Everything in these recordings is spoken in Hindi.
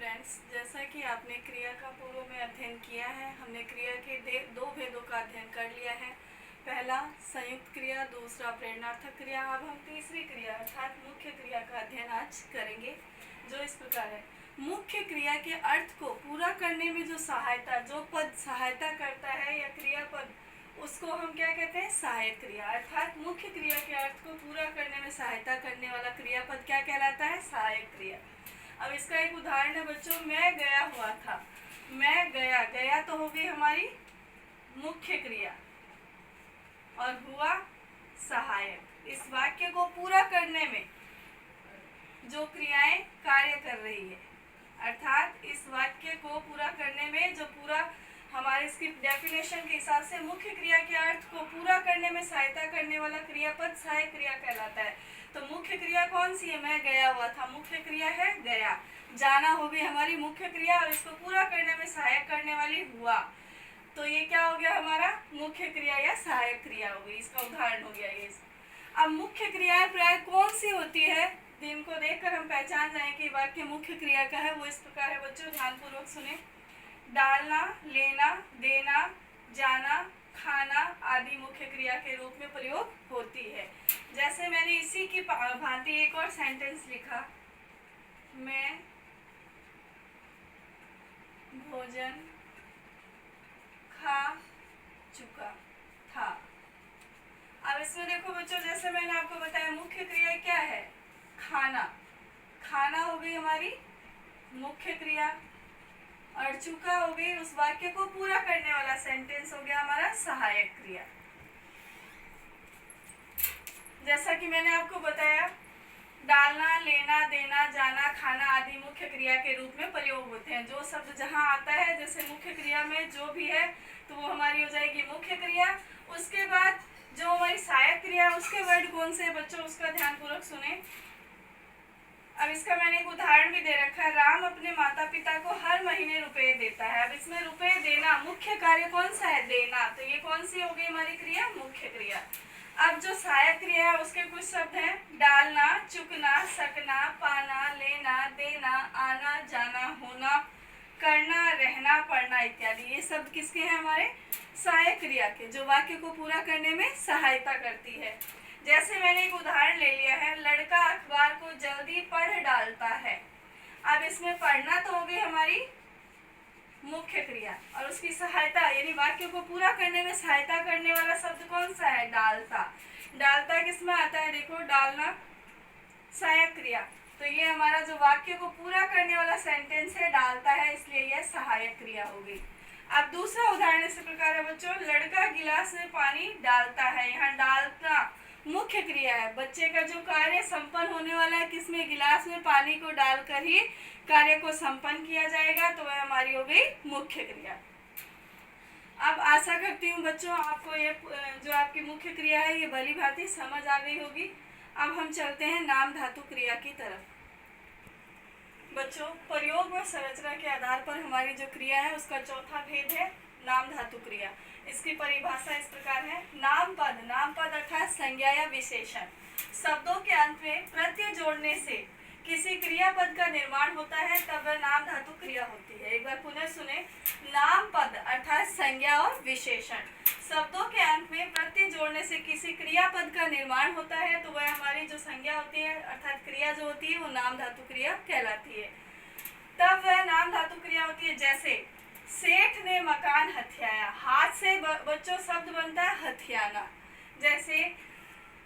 स्टूडेंट्स, जैसा कि आपने क्रिया का पूर्व में अध्ययन किया है, हमने क्रिया के दो भेदों का अध्ययन कर लिया है। पहला संयुक्त क्रिया, दूसरा प्रेरणार्थक क्रिया। अब हम तीसरी क्रिया अर्थात मुख्य क्रिया का अध्ययन आज करेंगे, जो इस प्रकार है। मुख्य क्रिया के अर्थ को पूरा करने में जो पद सहायता करता है या क्रियापद, उसको हम क्या कहते हैं? सहायक क्रिया। अर्थात मुख्य क्रिया के अर्थ को पूरा करने में सहायता करने वाला क्रियापद क्या कहलाता है? सहायक क्रिया। अब इसका एक उदाहरण है बच्चों, मैं गया हुआ था। मैं गया, गया तो हो गई हमारी मुख्य क्रिया और हुआ सहायक। इस वाक्य को पूरा करने में जो क्रियाएं कार्य कर रही है, अर्थात इस वाक्य को पूरा करने में जो पूरा हमारे इसकी डेफिनेशन के हिसाब से मुख्य क्रिया के अर्थ को पूरा करने में सहायता करने वाला क्रियापद सहायक क्रिया कहलाता है। तो मुख्य क्रिया कौन सी है? मैं गया हुआ था, मुख्य क्रिया है गया। जाना हो गई हमारी मुख्य क्रिया और इसको पूरा करने में सहायक करने वाली हुआ। तो ये क्या हो गया? हमारा मुख्य क्रिया या सहायक क्रिया हो गई। इसका उदाहरण हो गया ये। अब मुख्य क्रियाएं प्राय कौन सी होती है, जिनको देखकर हम पहचान जाए कि वाक्य मुख्य क्रिया का है, वो इस प्रकार है बच्चों, ध्यानपूर्वक सुने। डालना, लेना, देना, जाना, खाना आदि मुख्य क्रिया के रूप में प्रयोग होती है। जैसे मैंने इसी की भांति एक और सेंटेंस लिखा, मैं भोजन खा चुका था। अब इसमें देखो बच्चों, जैसे मैंने आपको बताया मुख्य क्रिया क्या है? खाना। खाना हो गई हमारी मुख्य क्रिया और चुका हो गई उस वाक्य को पूरा करने वाला सेंटेंस, हो गया हमारा सहायक क्रिया। जैसा कि मैंने आपको बताया, डालना, लेना, देना, जाना, खाना आदि मुख्य क्रिया के रूप में प्रयोग होते हैं। जो शब्द जहां आता है जैसे मुख्य क्रिया में जो भी है, तो वो हमारी हो जाएगी मुख्य क्रिया। उसके बाद जो हमारी सहायक क्रिया है, उसके वर्ड कौन से बच्चों, उसका ध्यानपूर्वक सुने। अब इसका मैंने एक उदाहरण भी दे रखा है। राम अपने माता पिता को हर महीने रुपए देता है। अब इसमें रुपए देना मुख्य कार्य कौन सा है? देना। तो ये कौन सी हो गई हमारी क्रिया? मुख्य क्रिया। अब जो सहायक क्रिया है उसके कुछ शब्द हैं, डालना, चुकना, सकना, पाना, लेना, देना, आना, जाना, होना, करना, रहना, पढ़ना इत्यादि। ये शब्द किसके हैं? हमारे सहायक क्रिया के, जो वाक्य को पूरा करने में सहायता करती है। जैसे मैंने एक उदाहरण ले लिया है, लड़का अखबार को जल्दी पढ़ डालता है। अब इसमें पढ़ना तो हो गई हमारी मुख्य क्रिया और उसकी सहायता यानी वाक्य को पूरा करने में सहायता करने वाला शब्द कौन सा है? डालता। डालता किसमें आता है? देखो, डालना सहायक क्रिया। तो ये हमारा जो वाक्य को पूरा करने वाला सेंटेंस है डालता है, इसलिए यह सहायक क्रिया हो गई। अब दूसरा उदाहरण इस प्रकार है बच्चों, लड़का गिलास में पानी डालता है। यहाँ डालना मुख्य क्रिया है। बच्चे का जो कार्य संपन्न होने वाला है किसमें? गिलास में पानी को डालकर ही कार्य को संपन्न किया जाएगा, तो वह हमारी हो गई मुख्य क्रिया। अब आशा करती हूँ बच्चों आपको ये जो आपकी मुख्य क्रिया है ये भली भांति समझ आ गई होगी। अब हम चलते हैं नाम धातु क्रिया की तरफ। बच्चों, प्रयोग व संरचना के आधार पर हमारी जो क्रिया है उसका चौथा भेद है नाम धातु क्रिया। इसकी परिभाषा इस प्रकार है, नाम पद। नाम पद अर्थात संज्ञा या विशेषण। शब्दों के अंत में प्रत्यय जोड़ने से किसी क्रियापद का निर्माण होता है, तब वह नाम धातु क्रिया होती है। एक बार पुनः सुने, नाम पद अर्थात संज्ञा और विशेषण। शब्दों के अंत में प्रत्यय जोड़ने से किसी क्रियापद का निर्माण होता है, तो वह हमारी जो संज्ञा होती है अर्थात क्रिया जो होती है वो नाम धातु क्रिया कहलाती है। तब वह नाम धातु क्रिया होती है। जैसे सेठ ने मकान हथियाया। हाथ से बच्चों शब्द बनता है हथियाना। जैसे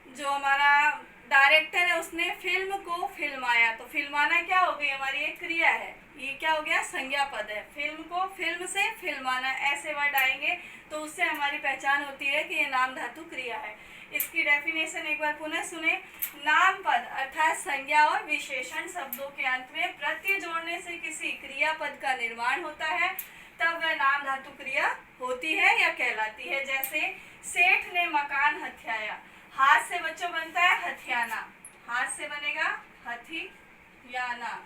जो हमारा डायरेक्टर है उसने फिल्म को फिल्माया, तो फिल्माना क्या हो गई? हमारी एक क्रिया है। ये क्या हो गया? संज्ञा पद है। फिल्म को फिल्म से फिल्माना, ऐसे वर्ड आएंगे तो उससे हमारी पहचान होती है कि ये नाम धातु क्रिया है। इसकी डेफिनेशन एक बार पुनः सुने, नाम पद अर्थात संज्ञा और विशेषण शब्दों के अंत में प्रत्यय जोड़ने से किसी क्रियापद का निर्माण होता है, तब वह नाम धातु क्रिया होती है या कहलाती है। जैसे सेठ ने मकान हथियाया। हाथ से बच्चों बनता है हथियाना। हाथ से बनेगा हथियाना।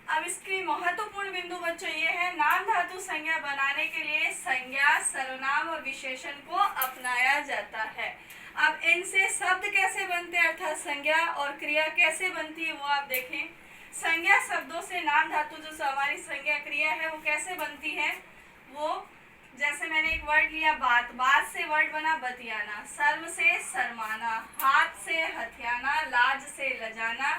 अब इसकी महत्वपूर्ण बिंदु बच्चों ये है, नाम धातु संज्ञा बनाने के लिए संज्ञा, सर्वनाम और विशेषण को अपनाया जाता है। अब इनसे शब्द कैसे बनते हैं अर्थात संज्ञा और क्रिया कैसे बनती है वो आप देखें। संज्ञा शब्दों से नाम धातु जो हमारी संज्ञा क्रिया है वो कैसे बनती है, वो जैसे मैंने एक वर्ड लिया बात, बात से वर्ड बना बतियाना, शर्म से शर्माना, हाथ से हथियाना, लाज से लजाना,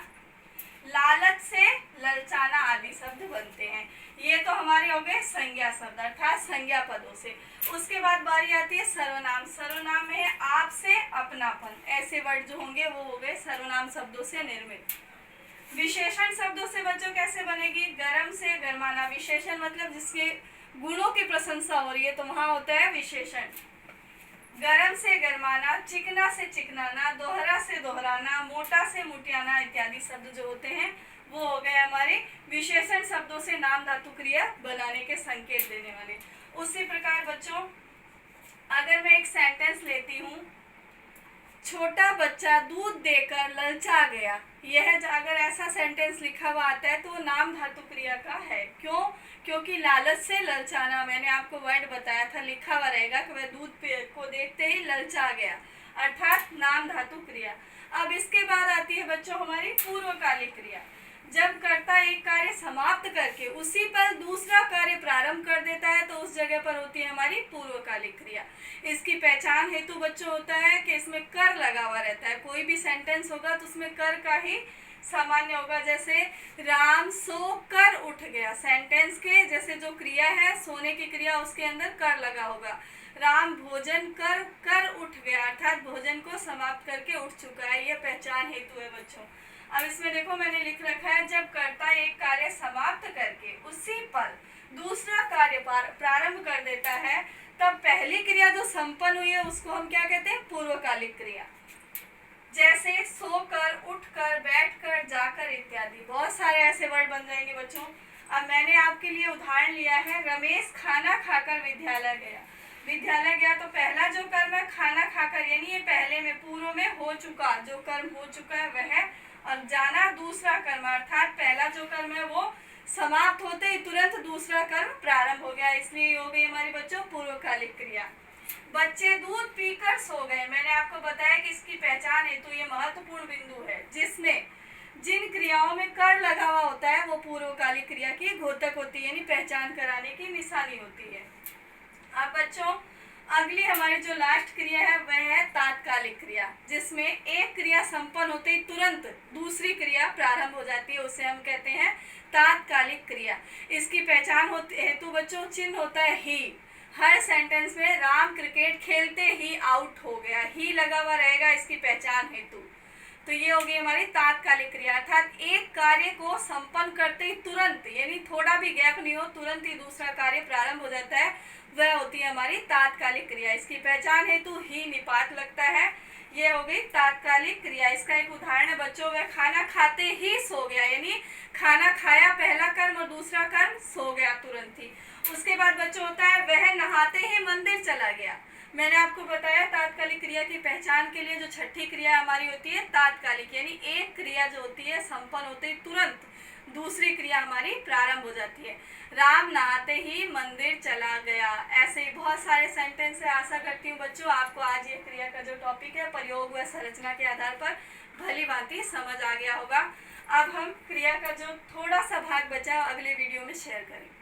लालच से ललचाना आदि शब्द बनते हैं। ये तो हमारे हो गए संज्ञा शब्द अर्थात संज्ञा पदों से। उसके बाद बारी आती है सर्वनाम। सर्वनाम में है आप से अपनापन, ऐसे वर्ड जो होंगे वो हो गए सर्वनाम शब्दों से निर्मित। विशेषण शब्दों से बच्चों कैसे बनेगी, गरम से गरमाना, विशेषण मतलब जिसके गुणों की प्रशंसा हो रही है तो वहां होता है विशेषण। गरम से गरमाना, चिकना से चिकनाना, दोहरा से दोहराना, मोटा से मुटियाना इत्यादि शब्द जो होते हैं वो हो गए हमारे विशेषण शब्दों से नाम धातु क्रिया बनाने के संकेत देने वाले। उसी प्रकार बच्चों अगर मैं एक सेंटेंस लेती हूँ, छोटा बच्चा दूध देकर ललचा गया, यह अगर ऐसा सेंटेंस लिखा हुआ आता है तो वो नाम धातु क्रिया का है। क्यों? क्योंकि लालच से ललचाना, मैंने आपको वर्ड बताया था, लिखा हुआ रहेगा कि वह दूध को देखते ही ललचा गया, अर्थात नाम धातु क्रिया। अब इसके बाद आती है बच्चों हमारी पूर्वकालिक क्रिया। जब कर्ता एक कार्य समाप्त करके उसी पर दूसरा कार्य प्रारंभ कर देता है तो उस जगह पर होती है हमारी पूर्वकालिक क्रिया। इसकी पहचान हेतु बच्चों होता है कि इसमें कर लगा हुआ रहता है। कोई भी सेंटेंस होगा तो उसमें कर का ही सामान्य होगा। जैसे राम सो कर उठ गया, सेंटेंस के जैसे जो क्रिया है सोने की क्रिया उसके अंदर कर लगा होगा। राम भोजन कर कर उठ गया, अर्थात भोजन को समाप्त करके उठ चुका है, यह पहचान हेतु है बच्चों। अब इसमें देखो मैंने लिख रखा है जब कर्ता एक कार्य समाप्त करके उसी पर दूसरा कार्य प्रारंभ कर देता है तब पहली क्रिया जो संपन्न हुई है उसको हम क्या कहते हैं, पूर्वकालिक क्रिया। जैसे सोकर, उठकर, बैठकर, जाकर इत्यादि बहुत सारे ऐसे वर्ड बन जाएंगे बच्चों। अब मैंने आपके लिए उदाहरण लिया है, रमेश खाना खाकर विद्यालय गया। विद्यालय गया तो पहला जो कर्म है खाना खाकर, यानी ये पहले में पूर्व में हो चुका, जो कर्म हो चुका है वह, और जाना दूसरा कर्म, अर्थात पहला जो कर्म है वो समाप्त होते ही तुरंत दूसरा कर्म प्रारंभ हो गया, इसलिए हो गई हमारी बच्चों पूर्वकालिक क्रिया। बच्चे दूध पीकर सो गए, मैंने आपको बताया कि इसकी पहचान हेतु ये महत्वपूर्ण बिंदु है जिसमें जिन क्रियाओं में कर लगा हुआ होता है वो पूर्वकालिक क्रिया की घोतक होती है, यानी पहचान कराने की निशानी होती है। अब बच्चों अगली हमारी जो लास्ट क्रिया है वह है तात्कालिक क्रिया, जिसमें एक क्रिया संपन्न होते ही तुरंत दूसरी क्रिया प्रारंभ हो जाती है, उसे हम कहते हैं तात्कालिक क्रिया। इसकी पहचान हेतु बच्चों चिन्ह होता है ही। हर सेंटेंस में राम क्रिकेट खेलते ही आउट हो गया, ही लगा हुआ रहेगा इसकी पहचान हेतु। तो ये हो गई हमारी तात्कालिक क्रिया, अर्थात एक कार्य को संपन्न करते ही तुरंत, यानी थोड़ा भी गैप नहीं हो, तुरंत ही दूसरा कार्य प्रारंभ हो जाता है, वह होती है हमारी तात्कालिक क्रिया। इसकी पहचान हेतु ही निपात लगता है, ये हो गई तात्कालिक क्रिया। इसका एक उदाहरण है बच्चों, वह खाना खाते ही सो गया, यानी खाना खाया पहला कर्म और दूसरा कर्म सो गया तुरंत ही। उसके बाद बच्चों होता है वह नहाते ही मंदिर चला गया। मैंने आपको बताया तात्कालिक क्रिया की पहचान के लिए जो छठी क्रिया हमारी होती है तात्कालिक, यानी एक क्रिया जो होती है संपन्न होते ही तुरंत दूसरी क्रिया हमारी प्रारंभ हो जाती है। राम नहाते ही मंदिर चला गया, ऐसे ही बहुत सारे सेंटेंस है। आशा करती हूँ बच्चों आपको आज ये क्रिया का जो टॉपिक है प्रयोग व संरचना के आधार पर भली भांति समझ आ गया होगा। अब हम क्रिया का जो थोड़ा सा भाग बचा अगले वीडियो में शेयर करेंगे।